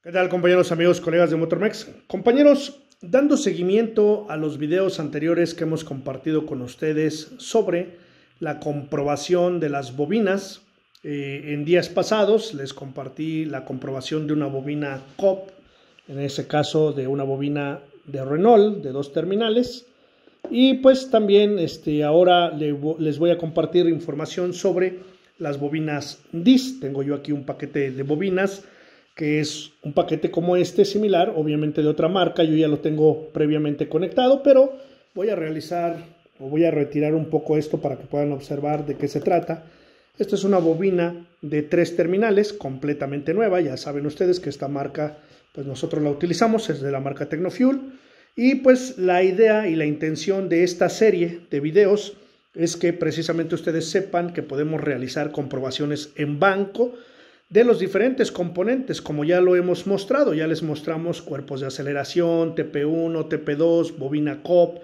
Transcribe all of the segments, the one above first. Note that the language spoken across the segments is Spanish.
¿Qué tal, compañeros, amigos, colegas de Motormex? Compañeros, dando seguimiento a los videos anteriores que hemos compartido con ustedes sobre la comprobación de las bobinas, en días pasados les compartí la comprobación de una bobina COP, en ese caso de una bobina de Renault de 2 terminales, y pues también ahora les voy a compartir información sobre las bobinas DIS. Tengo yo aquí un paquete de bobinas que es un paquete como este, similar, obviamente de otra marca. Yo ya lo tengo previamente conectado, pero voy a retirar un poco esto para que puedan observar de qué se trata. Esta es una bobina de 3 terminales, completamente nueva. Ya saben ustedes que esta marca, pues nosotros la utilizamos, es de la marca Tecnofuel. Y pues la idea y la intención de esta serie de videos es que precisamente ustedes sepan que podemos realizar comprobaciones en banco de los diferentes componentes, como ya lo hemos mostrado. Ya les mostramos cuerpos de aceleración, TP1, TP2, bobina COP,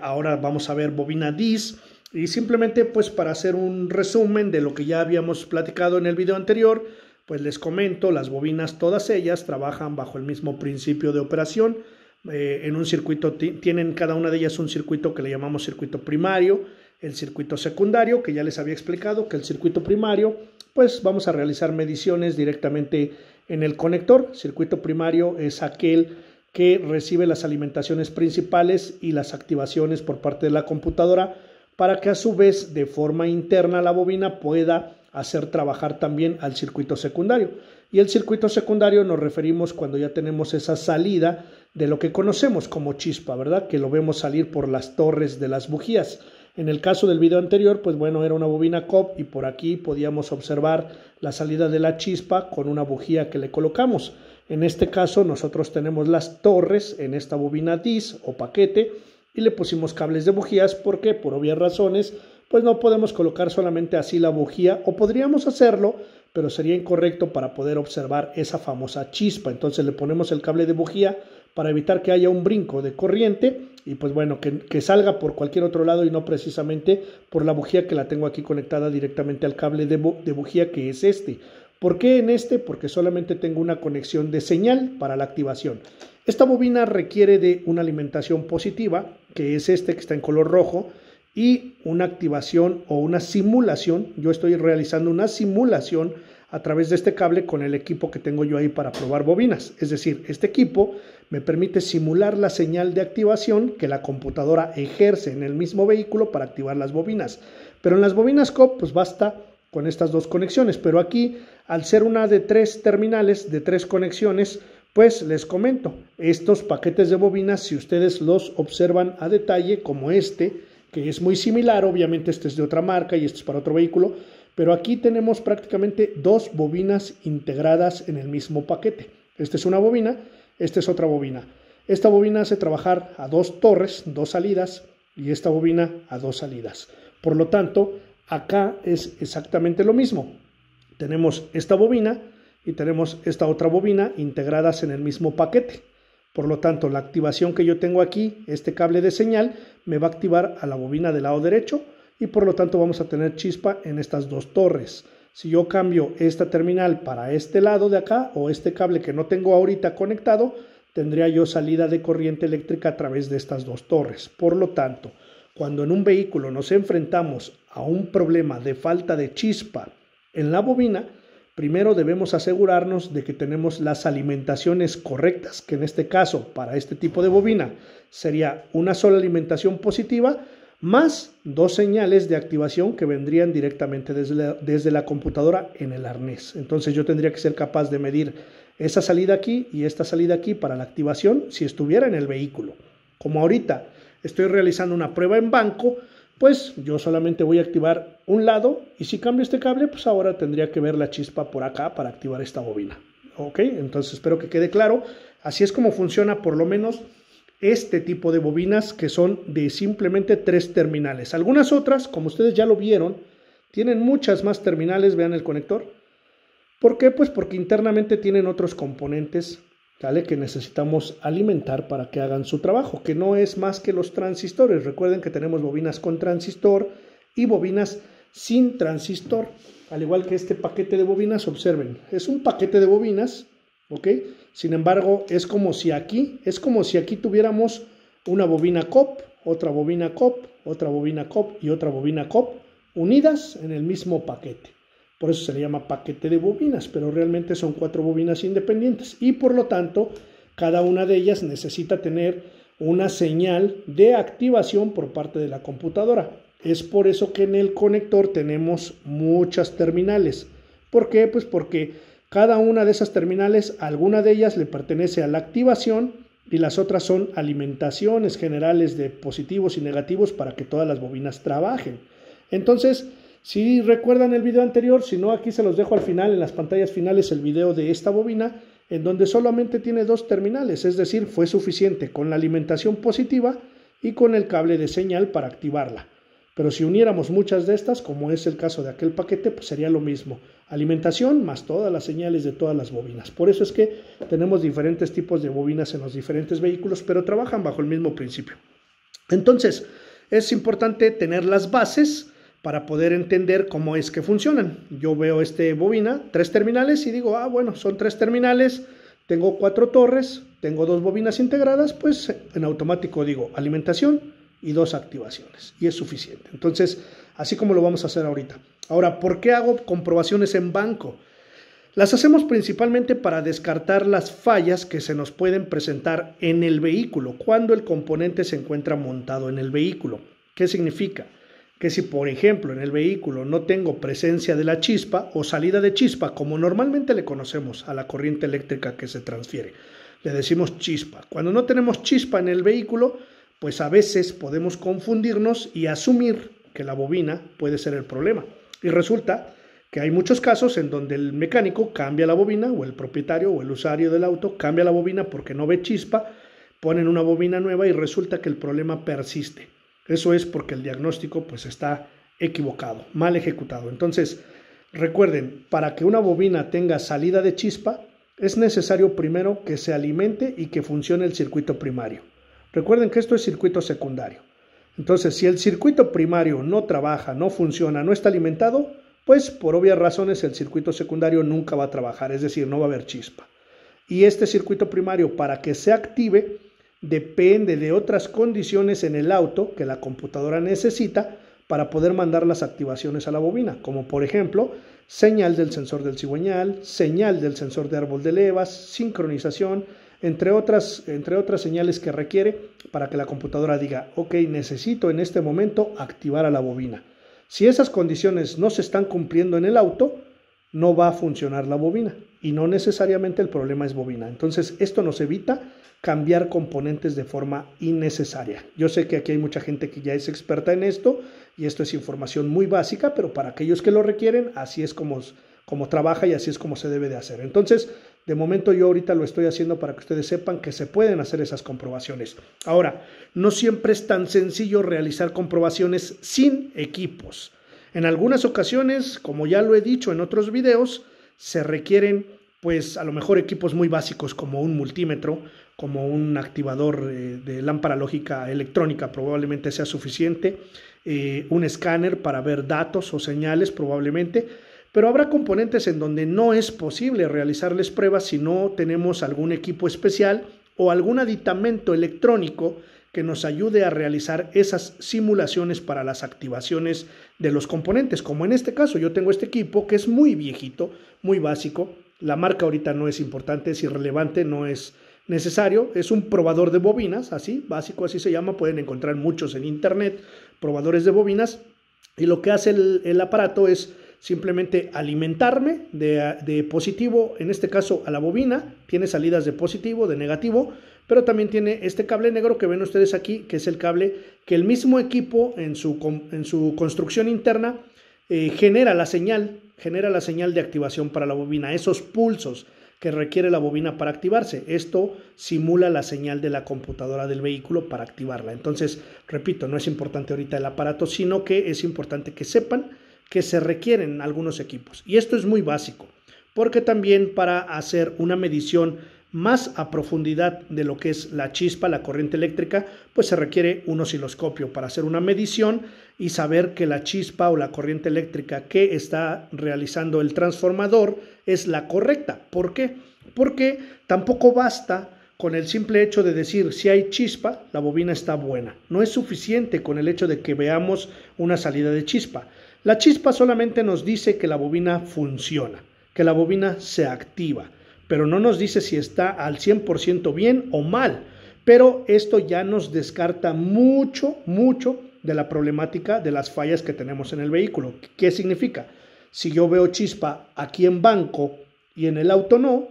ahora vamos a ver bobina DIS, y simplemente pues para hacer un resumen de lo que ya habíamos platicado en el video anterior, pues les comento, las bobinas todas ellas trabajan bajo el mismo principio de operación, en un circuito, tienen cada una de ellas un circuito que le llamamos circuito primario, el circuito secundario, que ya les había explicado que el circuito primario, pues vamos a realizar mediciones directamente en el conector. Circuito primario es aquel que recibe las alimentaciones principales y las activaciones por parte de la computadora, para que a su vez de forma interna la bobina pueda hacer trabajar también al circuito secundario. Y el circuito secundario nos referimos cuando ya tenemos esa salida de lo que conocemos como chispa, ¿verdad? Que lo vemos salir por las torres de las bujías. En el caso del video anterior, pues bueno, era una bobina COP y por aquí podíamos observar la salida de la chispa con una bujía que le colocamos. En este caso nosotros tenemos las torres en esta bobina DIS o paquete y le pusimos cables de bujías porque por obvias razones pues no podemos colocar solamente así la bujía, o podríamos hacerlo, pero sería incorrecto para poder observar esa famosa chispa. Entonces le ponemos el cable de bujía para evitar que haya un brinco de corriente y pues bueno, que salga por cualquier otro lado y no precisamente por la bujía que la tengo aquí conectada directamente al cable de bujía, que es este. ¿Por qué en este? Porque solamente tengo una conexión de señal para la activación. Esta bobina requiere de una alimentación positiva, que es este que está en color rojo, y una activación o una simulación. Yo estoy realizando una simulación a través de este cable con el equipo que tengo yo ahí para probar bobinas. Es decir, este equipo me permite simular la señal de activación que la computadora ejerce en el mismo vehículo para activar las bobinas. Pero en las bobinas COP pues basta con estas 2 conexiones, pero aquí al ser una de 3 terminales, de 3 conexiones, pues les comento, estos paquetes de bobinas, si ustedes los observan a detalle, como este, que es muy similar, obviamente este es de otra marca y este es para otro vehículo, pero aquí tenemos prácticamente 2 bobinas integradas en el mismo paquete. Esta es una bobina, esta es otra bobina. Esta bobina hace trabajar a 2 torres, 2 salidas, y esta bobina a 2 salidas. Por lo tanto, acá es exactamente lo mismo. Tenemos esta bobina y tenemos esta otra bobina integradas en el mismo paquete. Por lo tanto, la activación que yo tengo aquí, este cable de señal, me va a activar a la bobina del lado derecho y por lo tanto vamos a tener chispa en estas 2 torres. Si yo cambio esta terminal para este lado de acá, o este cable que no tengo ahorita conectado, tendría yo salida de corriente eléctrica a través de estas 2 torres. Por lo tanto, cuando en un vehículo nos enfrentamos a un problema de falta de chispa en la bobina, primero debemos asegurarnos de que tenemos las alimentaciones correctas, que en este caso, para este tipo de bobina, sería una sola alimentación positiva, más 2 señales de activación que vendrían directamente desde la computadora en el arnés. Entonces yo tendría que ser capaz de medir esa salida aquí y esta salida aquí para la activación si estuviera en el vehículo. Como ahorita estoy realizando una prueba en banco, pues yo solamente voy a activar un lado, y si cambio este cable, pues ahora tendría que ver la chispa por acá para activar esta bobina. Ok, entonces espero que quede claro. Así es como funciona por lo menos este tipo de bobinas, que son de simplemente 3 terminales. Algunas otras, como ustedes ya lo vieron, tienen muchas más terminales. Vean el conector. ¿Por qué? Pues porque internamente tienen otros componentes, ¿vale?, que necesitamos alimentar para que hagan su trabajo, que no es más que los transistores. Recuerden que tenemos bobinas con transistor y bobinas sin transistor, al igual que este paquete de bobinas. Observen, es un paquete de bobinas ¿ok? Sin embargo, es como si aquí tuviéramos una bobina COP, otra bobina COP, otra bobina COP y otra bobina COP unidas en el mismo paquete. Por eso se le llama paquete de bobinas, pero realmente son 4 bobinas independientes y por lo tanto cada una de ellas necesita tener una señal de activación por parte de la computadora. Es por eso que en el conector tenemos muchas terminales. ¿Por qué? Pues porque cada una de esas terminales, alguna de ellas le pertenece a la activación y las otras son alimentaciones generales de positivos y negativos para que todas las bobinas trabajen. Entonces, si recuerdan el video anterior, si no, aquí se los dejo al final, en las pantallas finales, el video de esta bobina, en donde solamente tiene 2 terminales, es decir, fue suficiente con la alimentación positiva y con el cable de señal para activarla. Pero si uniéramos muchas de estas, como es el caso de aquel paquete, pues sería lo mismo. Alimentación más todas las señales de todas las bobinas. Por eso es que tenemos diferentes tipos de bobinas en los diferentes vehículos, pero trabajan bajo el mismo principio. Entonces, es importante tener las bases para poder entender cómo es que funcionan. Yo veo esta bobina, 3 terminales y digo, bueno, son 3 terminales, tengo 4 torres, tengo 2 bobinas integradas, pues en automático digo alimentación y 2 activaciones y es suficiente. Entonces, así como lo vamos a hacer ahorita. Ahora, ¿por qué hago comprobaciones en banco? Las hacemos principalmente para descartar las fallas que se nos pueden presentar en el vehículo cuando el componente se encuentra montado en el vehículo. ¿Qué significa? Que si, por ejemplo, en el vehículo no tengo presencia de la chispa o salida de chispa, como normalmente le conocemos a la corriente eléctrica que se transfiere, le decimos chispa. Cuando no tenemos chispa en el vehículo, pues a veces podemos confundirnos y asumir que la bobina puede ser el problema. Y resulta que hay muchos casos en donde el mecánico cambia la bobina, o el propietario o el usuario del auto cambia la bobina porque no ve chispa, ponen una bobina nueva y resulta que el problema persiste. Eso es porque el diagnóstico pues está equivocado, mal ejecutado. Entonces, recuerden, para que una bobina tenga salida de chispa, es necesario primero que se alimente y que funcione el circuito primario. Recuerden que esto es circuito secundario. Entonces, si el circuito primario no trabaja, no funciona, no está alimentado, pues por obvias razones el circuito secundario nunca va a trabajar, es decir, no va a haber chispa. Y este circuito primario, para que se active, depende de otras condiciones en el auto que la computadora necesita para poder mandar las activaciones a la bobina, como por ejemplo, señal del sensor del cigüeñal, señal del sensor de árbol de levas, sincronización, entre otras señales que requiere para que la computadora diga, ok, necesito en este momento activar a la bobina. Si esas condiciones no se están cumpliendo en el auto, no va a funcionar la bobina y no necesariamente el problema es bobina. Entonces, esto nos evita cambiar componentes de forma innecesaria. Yo sé que aquí hay mucha gente que ya es experta en esto y esto es información muy básica, pero para aquellos que lo requieren, así es como trabaja y así es como se debe de hacer. Entonces, de momento yo ahorita lo estoy haciendo para que ustedes sepan que se pueden hacer esas comprobaciones. Ahora, no siempre es tan sencillo realizar comprobaciones sin equipos. En algunas ocasiones, como ya lo he dicho en otros videos, se requieren pues a lo mejor equipos muy básicos como un multímetro, como un activador de lámpara lógica electrónica probablemente sea suficiente, un escáner para ver datos o señales probablemente, pero habrá componentes en donde no es posible realizarles pruebas si no tenemos algún equipo especial o algún aditamento electrónico que nos ayude a realizar esas simulaciones para las activaciones de los componentes. Como en este caso, yo tengo este equipo que es muy viejito, muy básico. La marca ahorita no es importante, es irrelevante, no es necesario. Es un probador de bobinas, así, básico, así se llama. Pueden encontrar muchos en internet, probadores de bobinas. Y lo que hace el aparato es simplemente alimentarme de positivo, en este caso a la bobina. Tiene salidas de positivo, de negativo, pero también tiene este cable negro que ven ustedes aquí, que es el cable que el mismo equipo en su construcción interna genera la señal de activación para la bobina, esos pulsos que requiere la bobina para activarse. Esto simula la señal de la computadora del vehículo para activarla. Entonces, repito, no es importante ahorita el aparato, sino que es importante que sepan que se requieren algunos equipos. Y esto es muy básico, porque también para hacer una medición más a profundidad de lo que es la chispa, la corriente eléctrica, pues se requiere un osciloscopio para hacer una medición y saber que la chispa o la corriente eléctrica que está realizando el transformador es la correcta. ¿Por qué? Porque tampoco basta con el simple hecho de decir si hay chispa, la bobina está buena. No es suficiente con el hecho de que veamos una salida de chispa. La chispa solamente nos dice que la bobina funciona, que la bobina se activa, pero no nos dice si está al 100% bien o mal. Pero esto ya nos descarta mucho de la problemática de las fallas que tenemos en el vehículo. ¿Qué significa? Si yo veo chispa aquí en banco y en el auto no,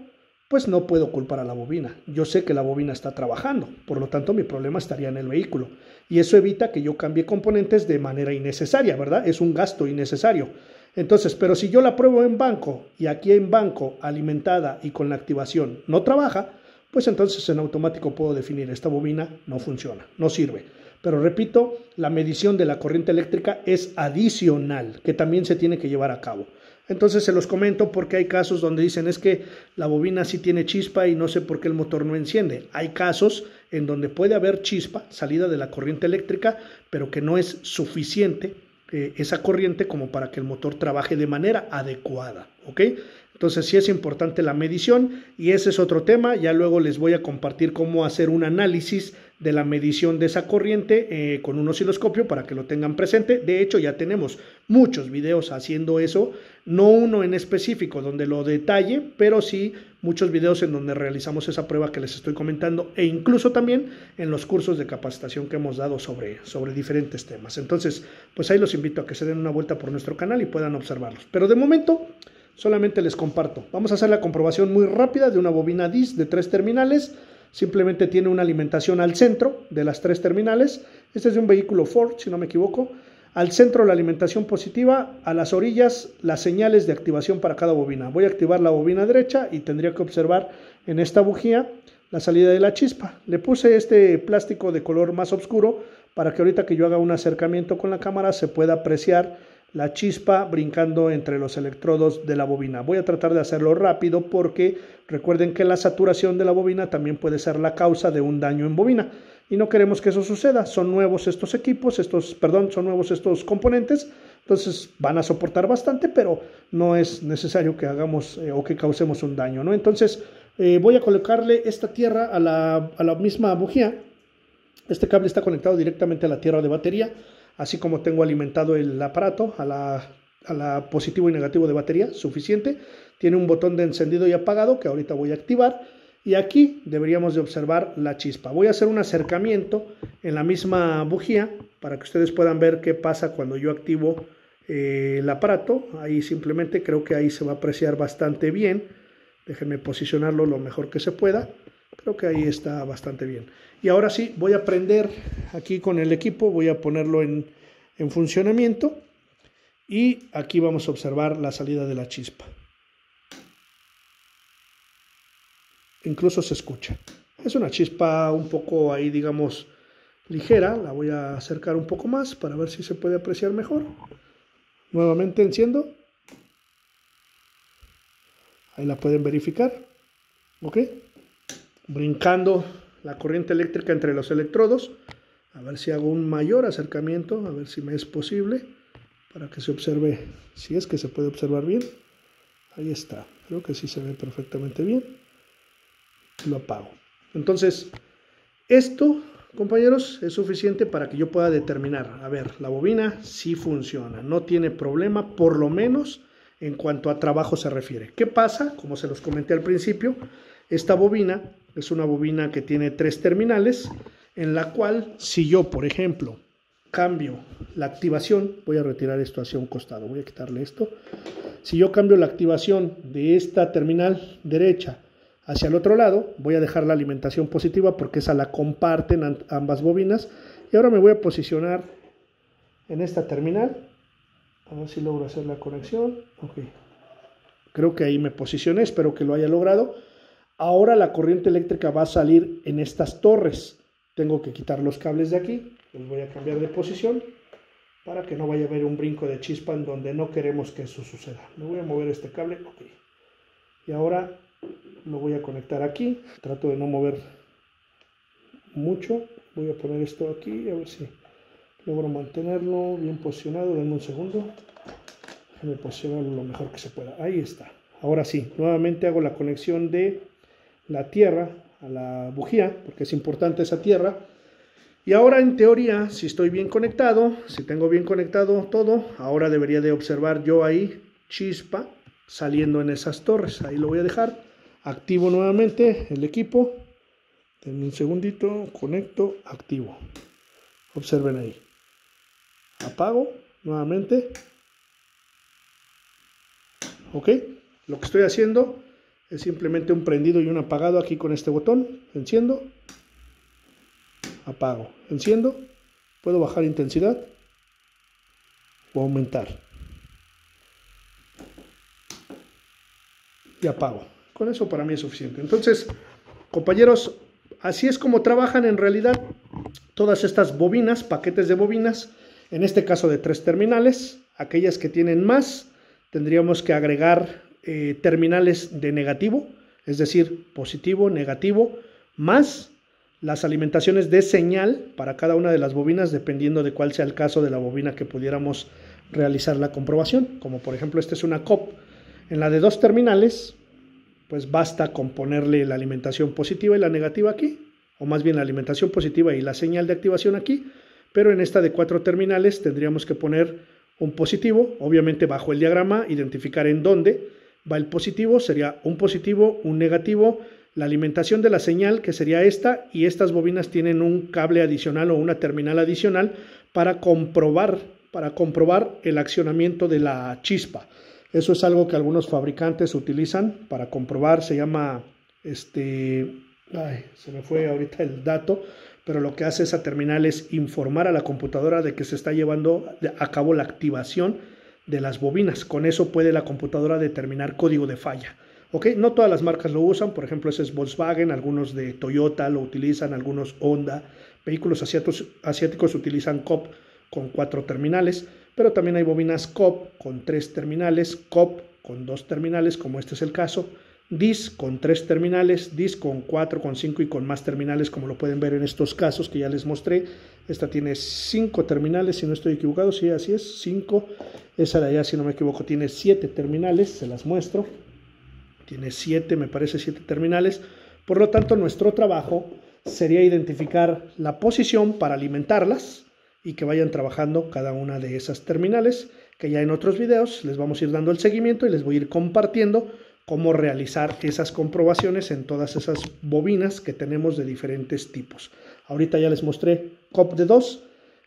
pues no puedo culpar a la bobina. Yo sé que la bobina está trabajando, por lo tanto mi problema estaría en el vehículo. Y eso evita que yo cambie componentes de manera innecesaria, ¿verdad? Es un gasto innecesario. Entonces, pero si yo la pruebo en banco y aquí en banco alimentada y con la activación no trabaja, pues entonces en automático puedo definir esta bobina no funciona, no sirve. Pero repito, la medición de la corriente eléctrica es adicional, que también se tiene que llevar a cabo. Entonces se los comento porque hay casos donde dicen es que la bobina sí tiene chispa y no sé por qué el motor no enciende. Hay casos en donde puede haber chispa, salida de la corriente eléctrica, pero que no es suficiente esa corriente como para que el motor trabaje de manera adecuada, ¿ok? Entonces sí es importante la medición y ese es otro tema. Ya luego les voy a compartir cómo hacer un análisis de la medición de esa corriente con un osciloscopio para que lo tengan presente. De hecho ya tenemos muchos videos haciendo eso, no uno en específico donde lo detalle, pero sí muchos videos en donde realizamos esa prueba que les estoy comentando e incluso también en los cursos de capacitación que hemos dado sobre diferentes temas. Entonces pues ahí los invito a que se den una vuelta por nuestro canal y puedan observarlos. Pero de momento solamente les comparto. Vamos a hacer la comprobación muy rápida de una bobina DIS de 3 terminales. Simplemente tiene una alimentación al centro de las 3 terminales. Este es de un vehículo Ford, si no me equivoco. Al centro la alimentación positiva, a las orillas las señales de activación para cada bobina. Voy a activar la bobina derecha y tendría que observar en esta bujía la salida de la chispa. Le puse este plástico de color más oscuro para que ahorita que yo haga un acercamiento con la cámara se pueda apreciar la chispa brincando entre los electrodos de la bobina. Voy a tratar de hacerlo rápido porque recuerden que la saturación de la bobina también puede ser la causa de un daño en bobina y no queremos que eso suceda. Son nuevos estos equipos, son nuevos estos componentes, entonces van a soportar bastante, pero no es necesario que hagamos o que causemos un daño, ¿no? Entonces voy a colocarle esta tierra a la misma bujía. Este cable está conectado directamente a la tierra de batería, así como tengo alimentado el aparato a la positivo y negativo de batería, suficiente. Tiene un botón de encendido y apagado que ahorita voy a activar. Y aquí deberíamos de observar la chispa. Voy a hacer un acercamiento en la misma bujía para que ustedes puedan ver qué pasa cuando yo activo el aparato. Ahí simplemente creo que ahí se va a apreciar bastante bien. Déjenme posicionarlo lo mejor que se pueda. Creo que ahí está bastante bien. Y ahora sí, voy a prender aquí con el equipo, voy a ponerlo en funcionamiento y aquí vamos a observar la salida de la chispa. Incluso se escucha. Es una chispa un poco ahí, digamos, ligera. La voy a acercar un poco más para ver si se puede apreciar mejor. Nuevamente enciendo. Ahí la pueden verificar. ¿Ok? Brincando la corriente eléctrica entre los electrodos. A ver si hago un mayor acercamiento, a ver si me es posible, para que se observe, si es que se puede observar bien. Ahí está, creo que sí se ve perfectamente bien. Lo apago. Entonces, esto, compañeros, es suficiente para que yo pueda determinar, a ver, la bobina sí funciona, no tiene problema, por lo menos en cuanto a trabajo se refiere. ¿Qué pasa? Como se los comenté al principio, esta bobina es una bobina que tiene 3 terminales, en la cual si yo, por ejemplo, cambio la activación, voy a retirar esto hacia un costado, voy a quitarle esto. Si yo cambio la activación de esta terminal derecha hacia el otro lado, voy a dejar la alimentación positiva porque esa la comparten ambas bobinas. Y ahora me voy a posicionar en esta terminal, a ver si logro hacer la conexión. Ok, creo que ahí me posicioné, espero que lo haya logrado. Ahora la corriente eléctrica va a salir en estas torres. Tengo que quitar los cables de aquí, los voy a cambiar de posición para que no vaya a haber un brinco de chispa en donde no queremos que eso suceda. Me voy a mover este cable, ok. Y ahora Lo voy a conectar aquí, trato de no mover mucho. Voy a poner esto aquí, a ver si logro mantenerlo bien posicionado. Denme un segundo, déjenme posicionarlo lo mejor que se pueda. Ahí está. Ahora sí, nuevamente hago la conexión de la tierra a la bujía, porque es importante esa tierra. Y ahora en teoría, si estoy bien conectado, si tengo bien conectado todo, ahora debería de observar yo ahí chispa saliendo en esas torres. Ahí lo voy a dejar. Activo nuevamente el equipo. Denme un segundito, conecto, activo. Observen ahí. Apago nuevamente. Ok, lo que estoy haciendo es simplemente un prendido y un apagado aquí con este botón. Enciendo, apago, enciendo. Puedo bajar intensidad o aumentar. Y apago. Con eso para mí es suficiente. Entonces, compañeros, así es como trabajan en realidad todas estas bobinas, paquetes de bobinas, en este caso de 3 terminales. Aquellas que tienen más, tendríamos que agregar terminales de negativo, es decir, positivo, negativo, más las alimentaciones de señal para cada una de las bobinas, dependiendo de cuál sea el caso de la bobina que pudiéramos realizar la comprobación. Como por ejemplo, esta es una COP. En la de 2 terminales, pues basta con ponerle la alimentación positiva y la negativa aquí, o más bien la alimentación positiva y la señal de activación aquí, pero en esta de 4 terminales tendríamos que poner un positivo, obviamente bajo el diagrama, identificar en dónde va el positivo, sería un positivo, un negativo, la alimentación de la señal, que sería esta, y estas bobinas tienen un cable adicional o una terminal adicional para comprobar el accionamiento de la chispa. Eso es algo que algunos fabricantes utilizan para comprobar, se llama, se me fue ahorita el dato, pero lo que hace esa terminal es informar a la computadora de que se está llevando a cabo la activación de las bobinas. Con eso puede la computadora determinar código de falla. ¿Ok? No todas las marcas lo usan, por ejemplo ese es Volkswagen, algunos de Toyota lo utilizan, algunos Honda, vehículos asiáticos utilizan COP con 4 terminales, pero también hay bobinas COP con 3 terminales, COP con 2 terminales, como este es el caso, DIS con 3 terminales, DIS con 4, con 5 y con más terminales, como lo pueden ver en estos casos que ya les mostré. Esta tiene 5 terminales, si no estoy equivocado, sí, así es, 5. Esa de allá, si no me equivoco, tiene 7 terminales, se las muestro. Tiene 7, me parece 7 terminales. Por lo tanto, nuestro trabajo sería identificar la posición para alimentarlas y que vayan trabajando cada una de esas terminales, que ya en otros videos les vamos a ir dando el seguimiento y les voy a ir compartiendo cómo realizar esas comprobaciones en todas esas bobinas que tenemos de diferentes tipos. Ahorita ya les mostré COP de 2,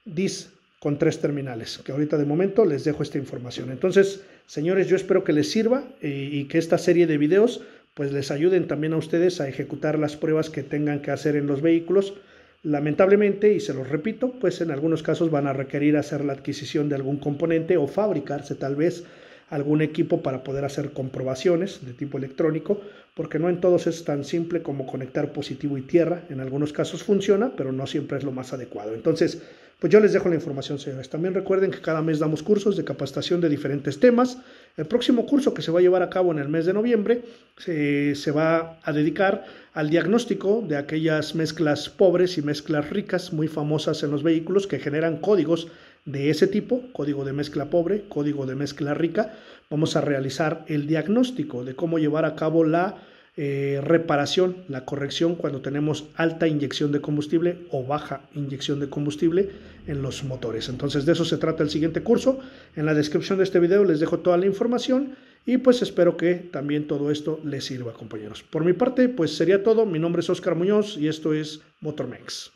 DIS con 3 terminales, que ahorita de momento les dejo esta información. Entonces, señores, yo espero que les sirva y que esta serie de videos pues les ayuden también a ustedes a ejecutar las pruebas que tengan que hacer en los vehículos. Lamentablemente, y se los repito, pues en algunos casos van a requerir hacer la adquisición de algún componente o fabricarse tal vez algún equipo para poder hacer comprobaciones de tipo electrónico, porque no en todos es tan simple como conectar positivo y tierra. En algunos casos funciona, pero no siempre es lo más adecuado. Entonces, pues yo les dejo la información, señores. También recuerden que cada mes damos cursos de capacitación de diferentes temas. El próximo curso que se va a llevar a cabo en el mes de noviembre se va a dedicar al diagnóstico de aquellas mezclas pobres y mezclas ricas muy famosas en los vehículos que generan códigos de ese tipo, código de mezcla pobre, código de mezcla rica. Vamos a realizar el diagnóstico de cómo llevar a cabo la reparación, la corrección cuando tenemos alta inyección de combustible o baja inyección de combustible en los motores. Entonces de eso se trata el siguiente curso. En la descripción de este video les dejo toda la información y pues espero que también todo esto les sirva, compañeros. Por mi parte pues sería todo. Mi nombre es Oscar Muñoz y esto es MotorMex.